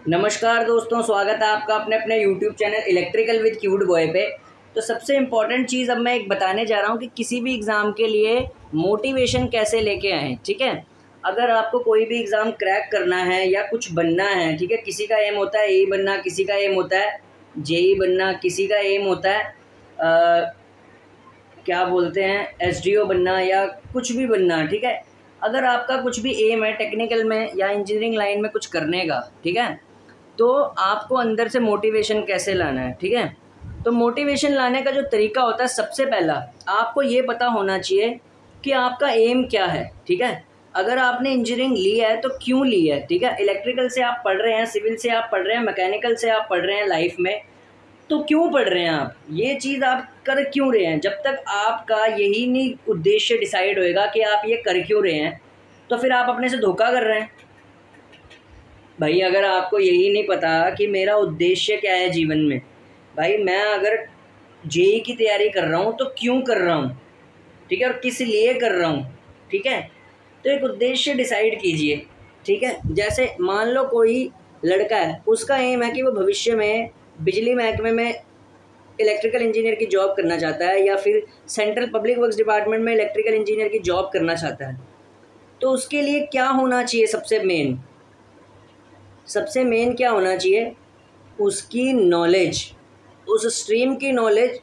नमस्कार दोस्तों, स्वागत है आपका अपने अपने YouTube channel electrical with cute boy पे। तो सबसे इम्पॉर्टेंट चीज़ अब मैं एक बताने जा रहा हूँ कि किसी भी एग्ज़ाम के लिए मोटिवेशन कैसे लेके आएँ। ठीक है, अगर आपको कोई भी एग्ज़ाम क्रैक करना है या कुछ बनना है, ठीक है, किसी का एम होता है ए बनना, किसी का एम होता है जेई बनना, किसी का एम होता है क्या बोलते हैं एसडीओ बनना या कुछ भी बनना। ठीक है, अगर आपका कुछ भी एम है टेक्निकल में या इंजीनियरिंग लाइन में कुछ करने का, ठीक है, तो आपको अंदर से मोटिवेशन कैसे लाना है। ठीक है, तो मोटिवेशन लाने का जो तरीका होता है, सबसे पहला आपको ये पता होना चाहिए कि आपका एम क्या है। ठीक है, अगर आपने इंजीनियरिंग ली है तो क्यों ली है। ठीक है, इलेक्ट्रिकल से आप पढ़ रहे हैं, सिविल से आप पढ़ रहे हैं, मैकेनिकल से आप पढ़ रहे हैं लाइफ में, तो क्यों पढ़ रहे हैं आप, ये चीज़ आप कर क्यों रहे हैं। जब तक आपका यही नहीं उद्देश्य डिसाइड होएगा कि आप ये कर क्यों रहे हैं, तो फिर आप अपने से धोखा कर रहे हैं भाई। अगर आपको यही नहीं पता कि मेरा उद्देश्य क्या है जीवन में, भाई मैं अगर जेई की तैयारी कर रहा हूँ तो क्यों कर रहा हूँ, ठीक है, और किस लिए कर रहा हूँ। ठीक है, तो एक उद्देश्य डिसाइड कीजिए। ठीक है, जैसे मान लो कोई लड़का है, उसका एम है कि वो भविष्य में बिजली महकमे में इलेक्ट्रिकल इंजीनियर की जॉब करना चाहता है या फिर सेंट्रल पब्लिक वर्क्स डिपार्टमेंट में इलेक्ट्रिकल इंजीनियर की जॉब करना चाहता है। तो उसके लिए क्या होना चाहिए, सबसे मेन क्या होना चाहिए, उसकी नॉलेज, उस स्ट्रीम की नॉलेज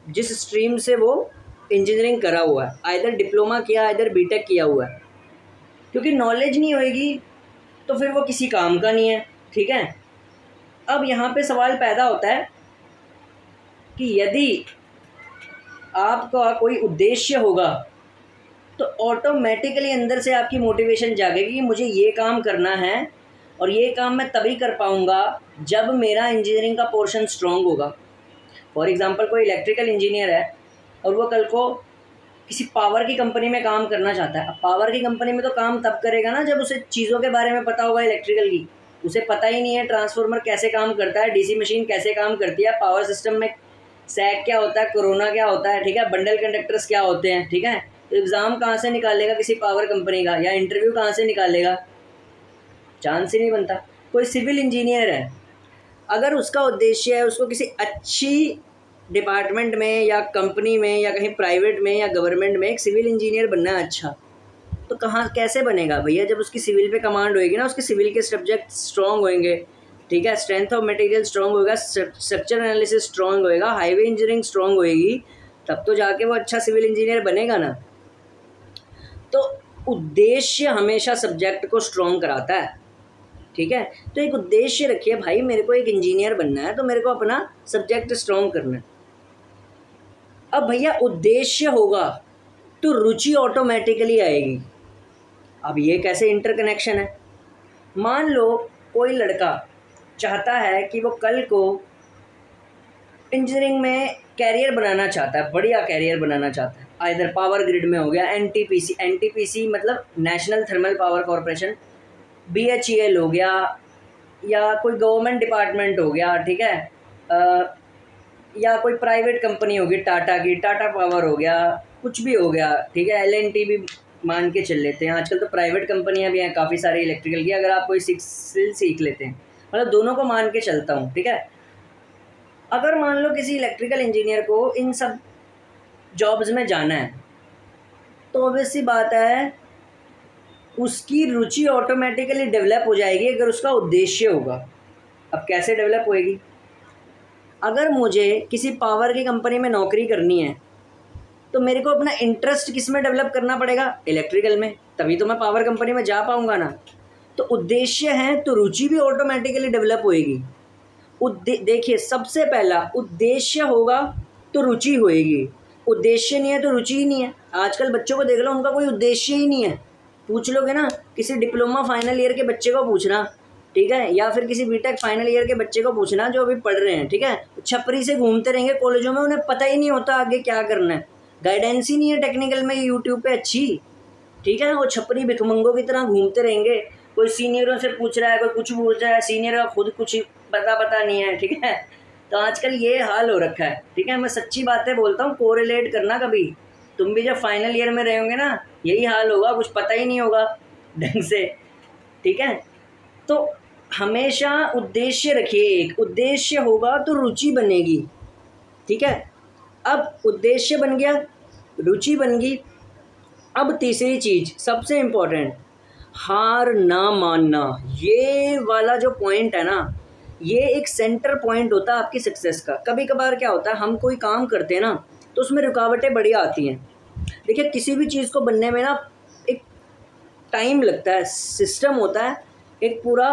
जिस स्ट्रीम से वो इंजीनियरिंग करा हुआ है, आइदर डिप्लोमा किया आइदर बीटेक किया हुआ है। क्योंकि नॉलेज नहीं होएगी तो फिर वो किसी काम का नहीं है। ठीक है, अब यहाँ पे सवाल पैदा होता है कि यदि आपका कोई उद्देश्य होगा तो ऑटोमेटिकली अंदर से आपकी मोटिवेशन जागेगी कि मुझे ये काम करना है और ये काम मैं तभी कर पाऊँगा जब मेरा इंजीनियरिंग का पोर्शन स्ट्रॉन्ग होगा। फॉर एग्ज़ाम्पल कोई इलेक्ट्रिकल इंजीनियर है और वो कल को किसी पावर की कंपनी में काम करना चाहता है। अब पावर की कंपनी में तो काम तब करेगा ना जब उसे चीज़ों के बारे में पता होगा इलेक्ट्रिकल की। उसे पता ही नहीं है ट्रांसफार्मर कैसे काम करता है, डीसी मशीन कैसे काम करती है, पावर सिस्टम में सैग क्या होता है, कोरोना क्या होता है, ठीक है, बंडल कंडक्टर्स क्या होते हैं। ठीक है, तो एग्ज़ाम कहाँ से निकालेगा किसी पावर कंपनी का, या इंटरव्यू कहाँ से निकालेगा, चांस ही नहीं बनता। कोई सिविल इंजीनियर है, अगर उसका उद्देश्य है उसको किसी अच्छी डिपार्टमेंट में या कंपनी में या कहीं प्राइवेट में या गवर्नमेंट में एक सिविल इंजीनियर बनना है, अच्छा, तो कहाँ कैसे बनेगा भैया, जब उसकी सिविल पे कमांड होएगी ना, उसके सिविल के सब्जेक्ट स्ट्रॉन्ग होंगे। ठीक है, स्ट्रेंथ ऑफ मटेरियल स्ट्रॉन्ग होगा, स्ट्रक्चर एनालिसिस स्ट्रॉन्ग होएगा, हाईवे इंजीनियरिंग स्ट्रॉन्ग होएगी, तब तो जाके वो अच्छा सिविल इंजीनियर बनेगा ना। तो उद्देश्य हमेशा सब्जेक्ट को स्ट्रॉन्ग कराता है। ठीक है, तो एक उद्देश्य रखिए भाई, मेरे को एक इंजीनियर बनना है तो मेरे को अपना सब्जेक्ट स्ट्रॉन्ग करना है। अब भैया उद्देश्य होगा तो रुचि ऑटोमेटिकली आएगी। अब ये कैसे इंटरकनेक्शन है, मान लो कोई लड़का चाहता है कि वो कल को इंजीनियरिंग में कैरियर बनाना चाहता है, बढ़िया कैरियर बनाना चाहता है, आइदर पावर ग्रिड में हो गया, एनटीपीसी मतलब national thermal power corporation, BHEL हो गया, या कोई गवर्नमेंट डिपार्टमेंट हो गया। ठीक है, या कोई प्राइवेट कंपनी होगी, टाटा की, टाटा पावर हो गया, कुछ भी हो गया। ठीक है, एलएनटी भी मान के चल लेते हैं, आजकल तो प्राइवेट कंपनियां भी हैं काफ़ी सारी इलेक्ट्रिकल की, अगर आप कोई स्किल सीख लेते हैं, मतलब दोनों को मान के चलता हूँ। ठीक है, अगर मान लो किसी इलेक्ट्रिकल इंजीनियर को इन सब जॉब्स में जाना है तो ऑब्वियस सी बात है उसकी रुचि ऑटोमेटिकली डेवलप हो जाएगी अगर उसका उद्देश्य होगा। अब कैसे डेवलप होएगी, अगर मुझे किसी पावर की कंपनी में नौकरी करनी है तो मेरे को अपना इंटरेस्ट किस में डेवलप करना पड़ेगा, इलेक्ट्रिकल में, तभी तो मैं पावर कंपनी में जा पाऊंगा ना। तो उद्देश्य है तो रुचि भी ऑटोमेटिकली डेवलप होएगी। देखिए, सबसे पहला उद्देश्य होगा तो रुचि होएगी, उद्देश्य नहीं है तो रुचि ही नहीं है। आजकल बच्चों को देख लो, उनका कोई उद्देश्य ही नहीं है। पूछ लोगे ना किसी डिप्लोमा फाइनल ईयर के बच्चे को पूछना, ठीक है, या फिर किसी बीटेक फाइनल ईयर के बच्चे को पूछना जो अभी पढ़ रहे हैं, ठीक है, छपरी से घूमते रहेंगे कॉलेजों में, उन्हें पता ही नहीं होता आगे क्या करना है, गाइडेंस ही नहीं है टेक्निकल में यूट्यूब पे अच्छी। ठीक है, वो छपरी भिखमंगों की तरह घूमते रहेंगे, कोई सीनियरों से पूछ रहा है, कोई कुछ पूछ रहा है, सीनियर का खुद कुछ पता नहीं है। ठीक है, तो आजकल ये हाल हो रखा है। ठीक है, मैं सच्ची बातें बोलता हूँ, कोरिलेट करना कभी, तुम भी जब फाइनल ईयर में रहोगे ना यही हाल होगा, कुछ पता ही नहीं होगा ढंग से। ठीक है, तो हमेशा उद्देश्य रखिए, एक उद्देश्य होगा तो रुचि बनेगी, ठीक है। अब उद्देश्य बन गया, रुचि बन गई। अब तीसरी चीज़ सबसे इम्पोर्टेंट, हार ना मानना। ये वाला जो पॉइंट है ना, ये एक सेंटर पॉइंट होता है आपकी सक्सेस का। कभी कभार क्या होता है, हम कोई काम करते हैं ना तो उसमें रुकावटें बढ़िया आती हैं। देखिए किसी भी चीज़ को बनने में ना एक टाइम लगता है, सिस्टम होता है एक पूरा,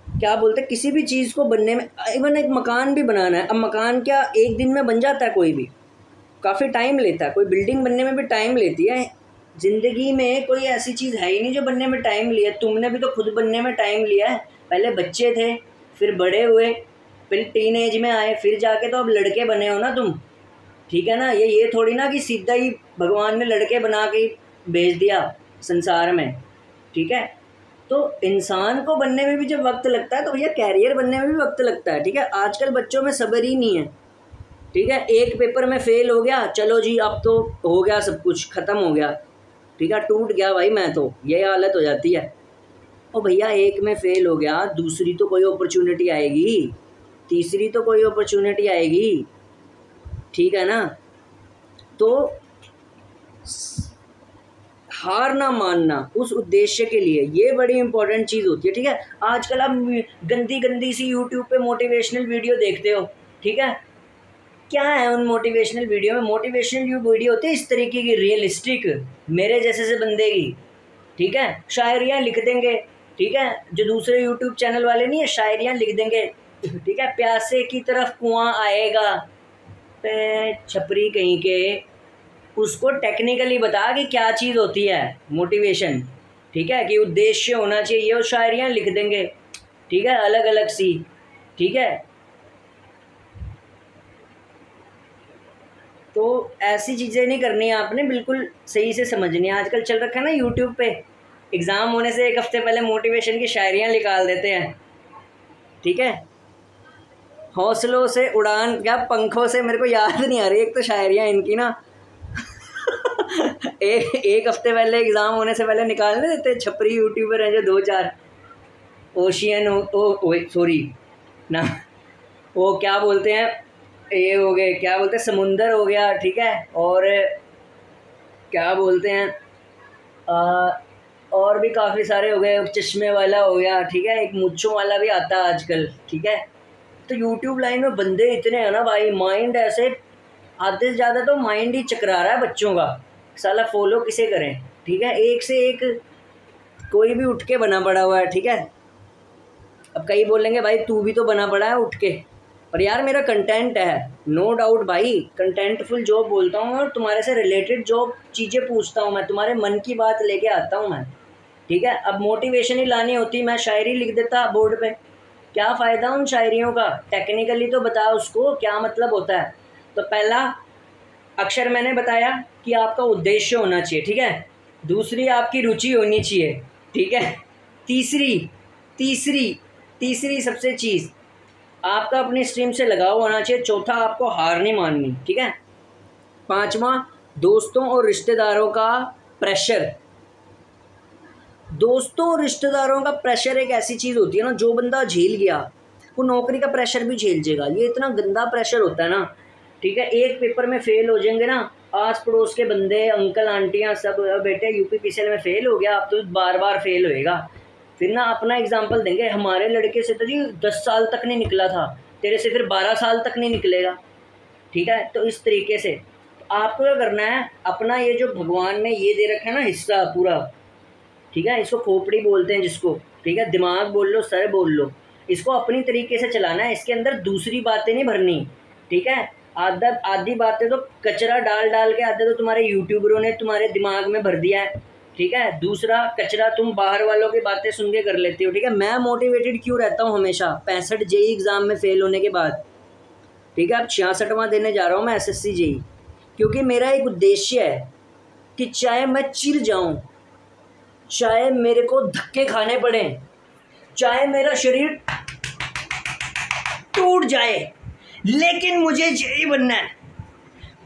क्या बोलते हैं, किसी भी चीज़ को बनने में। इवन एक मकान भी बनाना है, अब मकान क्या एक दिन में बन जाता है, कोई भी काफ़ी टाइम लेता है। कोई बिल्डिंग बनने में भी टाइम लेती है। ज़िंदगी में कोई ऐसी चीज़ है ही नहीं जो बनने में टाइम लिया। तुमने भी तो खुद बनने में टाइम लिया है। पहले बच्चे थे, फिर बड़े हुए, फिर टीन एज में आए, फिर जाके तो अब लड़के बने हो ना तुम, ठीक है ना। ये थोड़ी ना कि सीधा ही भगवान ने लड़के बना के भेज दिया संसार में, ठीक है। तो इंसान को बनने में भी जब वक्त लगता है तो भैया कैरियर बनने में भी वक्त लगता है, ठीक है। आजकल बच्चों में सब्र ही नहीं है, ठीक है। एक पेपर में फेल हो गया, चलो जी अब तो हो गया, सब कुछ ख़त्म हो गया, ठीक है, टूट गया भाई मैं तो, ये हालत हो जाती है। ओ भैया एक में फेल हो गया, दूसरी तो कोई अपॉर्चुनिटी आएगी, तीसरी तो कोई अपॉर्चुनिटी आएगी, ठीक है ना। तो हार ना मानना उस उद्देश्य के लिए, ये बड़ी इंपॉर्टेंट चीज़ होती है, ठीक है। आजकल आप गंदी गंदी सी यूट्यूब पे मोटिवेशनल वीडियो देखते हो, ठीक है। क्या है उन मोटिवेशनल वीडियो में? मोटिवेशनल वीडियो होती है इस तरीके की, रियलिस्टिक, मेरे जैसे से बंदे की, ठीक है। शायरियाँ लिख देंगे, ठीक है, जो दूसरे यूट्यूब चैनल वाले नहीं है, शायरियाँ लिख देंगे, ठीक है। प्यासे की तरफ कुआं आएगा, पे छपरी कहीं के, उसको टेक्निकली बता कि क्या चीज़ होती है मोटिवेशन, ठीक है, कि उद्देश्य होना चाहिए, और शायरियाँ लिख देंगे, ठीक है, अलग अलग सी, ठीक है। तो ऐसी चीज़ें नहीं करनी है आपने, बिल्कुल सही से समझनी है। आजकल चल रखा है ना यूट्यूब पे, एग्ज़ाम होने से एक हफ्ते पहले मोटिवेशन की शायरियाँ निकाल देते हैं, ठीक है। हौसलों से उड़ान, क्या पंखों से, मेरे को याद नहीं आ रही एक तो शायरियाँ इनकी ना एक हफ्ते पहले एग्ज़ाम होने से पहले निकालने देते छपरी यूट्यूबर हैं जो दो चार, ओशियन ओ सॉरी ना, वो क्या बोलते हैं, ये हो गए, क्या बोलते हैं, समुंदर हो गया, ठीक है, और क्या बोलते हैं, और भी काफ़ी सारे हो गए, चश्मे वाला हो गया, ठीक है, एक मुच्छों वाला भी आता है आजकल, ठीक है। तो यूट्यूब लाइन में बंदे इतने हैं ना भाई, माइंड ऐसे, आधे से ज़्यादा तो माइंड ही चकरा रहा है बच्चों का, साला फॉलो किसे करें, ठीक है। एक से एक कोई भी उठ के बना पड़ा हुआ है, ठीक है। अब कई बोलेंगे भाई तू भी तो बना पड़ा है उठ के, पर यार मेरा कंटेंट है, नो डाउट भाई, कंटेंटफुल जॉब बोलता हूँ, और तुम्हारे से रिलेटेड जॉब चीज़ें पूछता हूँ मैं, तुम्हारे मन की बात लेके आता हूँ मैं, ठीक है। अब मोटिवेशन ही लानी होती, मैं शायरी लिख देता बोर्ड पे, क्या फ़ायदा उन शायरियों का, टेक्निकली तो बता उसको क्या मतलब होता है। तो पहला अक्षर मैंने बताया कि आपका उद्देश्य होना चाहिए, ठीक है। दूसरी आपकी रुचि होनी चाहिए, ठीक है। तीसरी तीसरी तीसरी सबसे चीज़, आपका अपनी स्ट्रीम से लगाव होना चाहिए। चौथा, आपको हार नहीं माननी, ठीक है। पांचवा, दोस्तों और रिश्तेदारों का प्रेशर। दोस्तों और रिश्तेदारों का प्रेशर एक ऐसी चीज़ होती है ना, जो बंदा झेल गया वो नौकरी का प्रेशर भी झेल जाएगा। ये इतना गंदा प्रेशर होता है ना, ठीक है। एक पेपर में फेल हो जाएंगे ना, आस पड़ोस के बंदे, अंकल आंटियाँ सब, बेटे यूपीपीसीएल में फेल हो गया, अब तो बार बार फेल होएगा। फिर ना अपना एग्जाम्पल देंगे, हमारे लड़के से तो जी 10 साल तक नहीं निकला था, तेरे से फिर 12 साल तक नहीं निकलेगा, ठीक है। तो इस तरीके से आपको क्या करना है, अपना ये जो भगवान ने ये दे रखा है ना हिस्सा पूरा, ठीक है, इसको खोपड़ी बोलते हैं जिसको, ठीक है, दिमाग बोल लो, सर बोल लो, इसको अपनी तरीके से चलाना है। इसके अंदर दूसरी बातें नहीं भरनी, ठीक है। आधी बातें तो कचरा डाल डाल के, आधे तो तुम्हारे यूट्यूबरों ने तुम्हारे दिमाग में भर दिया है, ठीक है। दूसरा कचरा तुम बाहर वालों की बातें सुन के कर लेते हो, ठीक है। मैं मोटिवेटेड क्यों रहता हूँ हमेशा, 65 जेई एग्ज़ाम में फ़ेल होने के बाद, ठीक है। अब 66वां देने जा रहा हूँ मैं SSC जेई, क्योंकि मेरा एक उद्देश्य है कि चाहे मैं चिर जाऊँ, चाहे मेरे को धक्के खाने पड़े, चाहे मेरा शरीर टूट जाए, लेकिन मुझे जेई बनना है।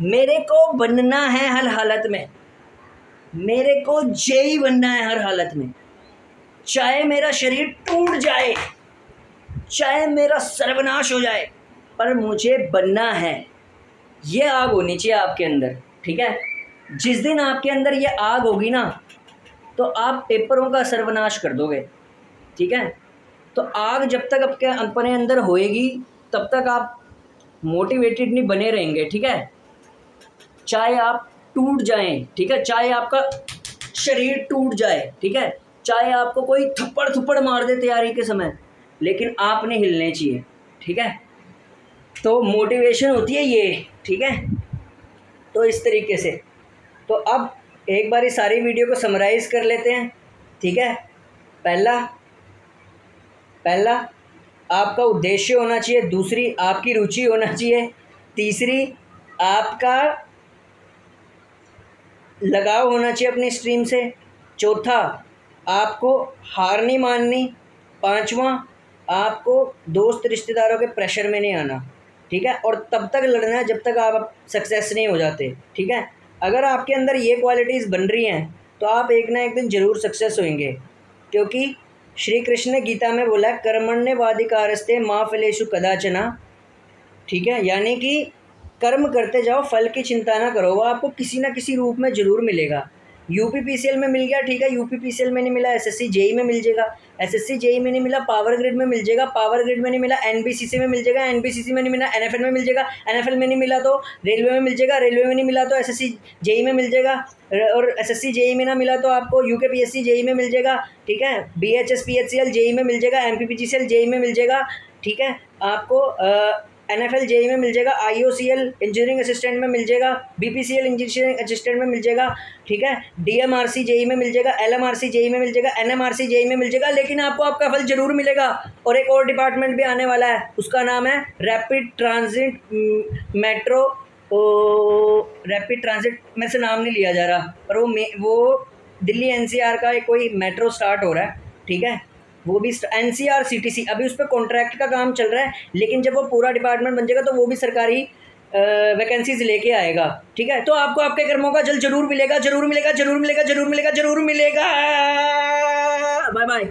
मेरे को बनना है हर हालत में, मेरे को जेई बनना है हर हालत में, चाहे मेरा शरीर टूट जाए, चाहे मेरा सर्वनाश हो जाए, पर मुझे बनना है। ये आग होनी चाहिए आपके अंदर, ठीक है। जिस दिन आपके अंदर ये आग होगी ना, तो आप पेपरों का सर्वनाश कर दोगे, ठीक है। तो आग जब तक आपके अपने अंदर होएगी तब तक आप मोटिवेटेड नहीं बने रहेंगे, ठीक है। चाहे आप टूट जाएं, ठीक है, चाहे आपका शरीर टूट जाए, ठीक है, चाहे आपको कोई थप्पड़ थप्पड़ मार दे तैयारी के समय, लेकिन आपने हिलने चाहिए, ठीक है। तो मोटिवेशन होती है ये, ठीक है। तो इस तरीके से, तो अब एक बार सारी वीडियो को समराइज कर लेते हैं, ठीक है। पहला आपका उद्देश्य होना चाहिए, दूसरी आपकी रुचि होना चाहिए, तीसरी आपका लगाव होना चाहिए अपनी स्ट्रीम से, चौथा आपको हार नहीं माननी, पांचवा आपको दोस्त रिश्तेदारों के प्रेशर में नहीं आना, ठीक है। और तब तक लड़ना है जब तक आप सक्सेस नहीं हो जाते, ठीक है। अगर आपके अंदर ये क्वालिटीज़ बन रही हैं तो आप एक ना एक दिन ज़रूर सक्सेस होंगे, क्योंकि श्री कृष्ण ने गीता में बोला कर्मण्येवाधिकारस्ते मा फलेषु कदाचन, ठीक है। यानी कि कर्म करते जाओ, फल की चिंता ना करो, वो आपको किसी ना किसी रूप में ज़रूर मिलेगा। यूपीपीसीएल में मिल गया, ठीक है, यूपीपीसीएल में नहीं मिला, एसएससी जेई में मिल जाएगा, एसएससी जेई में नहीं मिला, पावर ग्रिड में मिल जाएगा, पावर ग्रिड में नहीं मिला, एनबीसीसी में मिल जाएगा, एनबीसीसी में नहीं मिला, एनएफएल में मिल जाएगा, एनएफएल में नहीं मिला तो रेलवे में मिल जाएगा, रेलवे में नहीं मिला तो एसएससी जेई में मिल जाएगा, और एसएससी जेई में ना मिला तो आपको यूकेपीएससी जेई में मिल जाएगा, ठीक है। बीएचएस पीएचसीएल जेई में मिल जाएगा, एमपीपीजीसीएल जेई में मिल जाएगा, ठीक है। आपको एनएफएल जेई में मिल जाएगा, आईओसीएल इंजीनियरिंग असिस्टेंट में मिल जाएगा, बीपीसीएल इंजीनियरिंग असिस्टेंट में मिल जाएगा, ठीक है। डीएमआरसी जेई में मिल जाएगा, एलएमआरसी जेई में मिल जाएगा, एनएमआरसी जेई में मिल जाएगा, लेकिन आपको आपका फल जरूर मिलेगा। और एक और डिपार्टमेंट भी आने वाला है, उसका नाम है rapid transit metro. Rapid transit में से नाम नहीं लिया जा रहा, पर वो दिल्ली एनसीआर का एक कोई मेट्रो स्टार्ट हो रहा है, ठीक है। वो भी एनसीआर सीटीसी, अभी उस पर कॉन्ट्रैक्ट का काम चल रहा है, लेकिन जब वो पूरा डिपार्टमेंट बन जाएगा तो वो भी सरकारी वैकेंसीज लेके आएगा, ठीक है। तो आपको आपके कर्मों का जल जरूर मिलेगा, जरूर मिलेगा, जरूर मिलेगा, जरूर मिलेगा, जरूर मिलेगा। Bye bye.